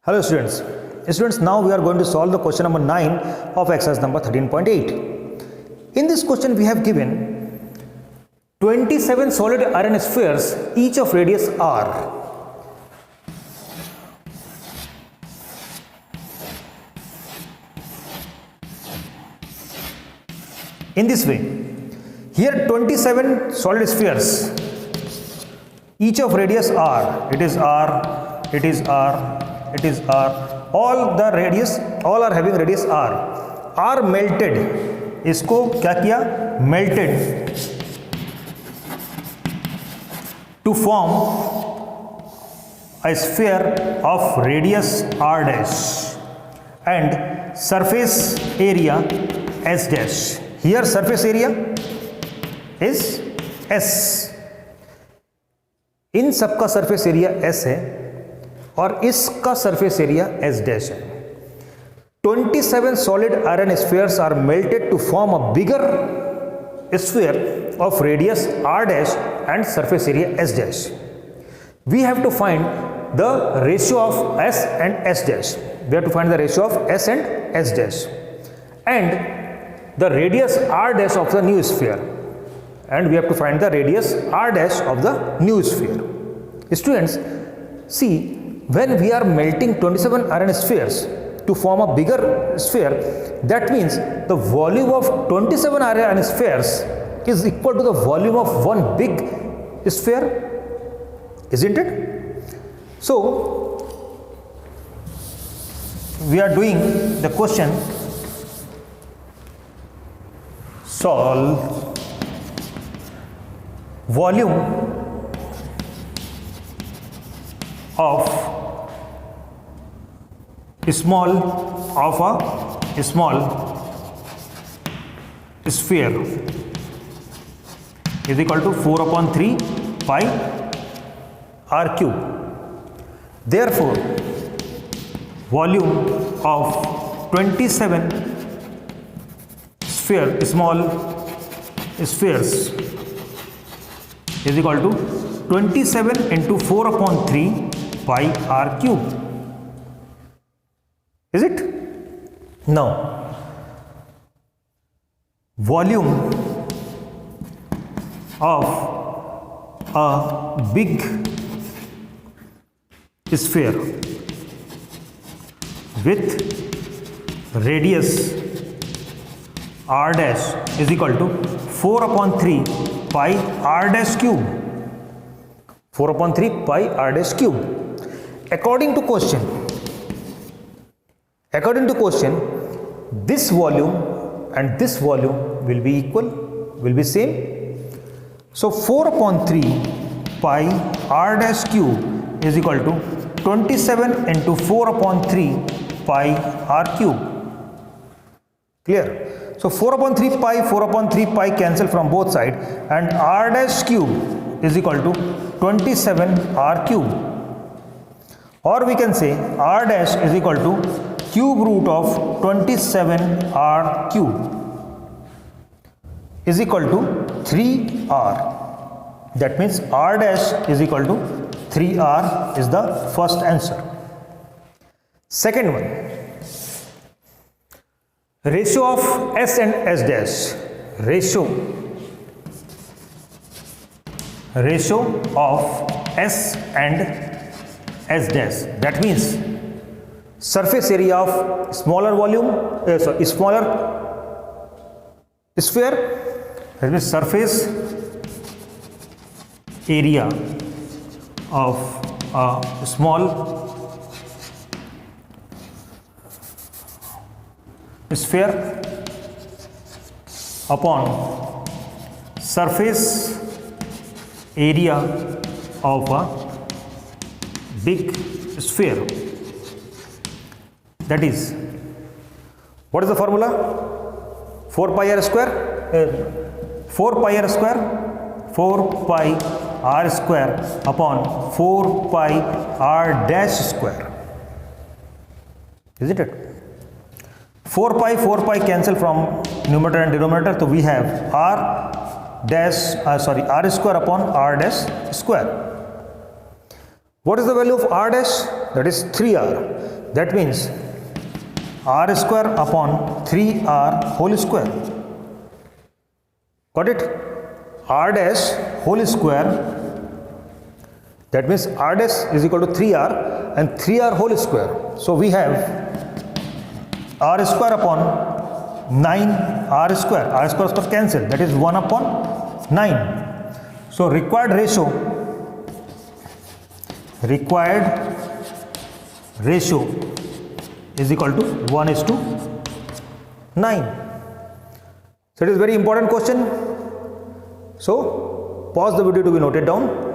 Hello students. Students, now we are going to solve the question number 9 of exercise number 13.8. In this question we have given 27 solid iron spheres, each of radius r. In this way, here 27 solid spheres, each of radius r, it is r, it is r, it is r, all are having radius r melted, इसको क्या किया, melted to form a sphere of radius r dash and surface area s dash. Here surface area is s, इन सब का surface area s है और इसका surface area s dash है. 27 solid iron spheres are melted to form a bigger sphere of radius r dash and surface area s dash. We have to find the ratio of s and s dash. We have to find the ratio of s and s dash and the radius r dash of the new sphere, and we have to find the radius r dash of the new sphere. Students, see, when we are melting 27 iron spheres to form a bigger sphere, that means the volume of 27 iron spheres is equal to the volume of one big sphere, isn't it? So we are doing the question, solve volume of a small sphere is equal to 4/3 pi r cube. Therefore, volume of 27 small spheres is equal to 27 into 4/3 pi r cube. Is it? Now, volume of a big sphere with radius r dash is equal to 4/3 pi r dash cube. 4/3 pi r dash cube. According to question, this volume and this volume will be equal, will be same. So 4/3 pi r dash cube is equal to 27 into 4/3 pi r cube. Clear? So 4/3 pi cancel from both sides, and r dash cube is equal to 27 r cube. Or we can say r dash is equal to cube root of 27 r cube is equal to 3r. That means r dash is equal to 3r is the first answer. Second one, ratio of s and s dash. Ratio of s and s dash, that means surface area of smaller volume, smaller sphere, that means surface area of a small sphere upon surface area of a big sphere. That is, what is the formula? 4 pi r square, 4 pi r square, 4 pi r square upon 4 pi r dash square. Isn't it? 4 pi cancel from numerator and denominator, so we have r square upon r dash square. What is the value of r dash? that is 3r. That means r square upon 3r whole square. Got it? R dash whole square, that means r dash is equal to 3r and 3r whole square. So we have r square upon 9r square cancel, that is 1 upon 9. So required ratio is equal to 1:9. So it is very important question. So pause the video to be noted down.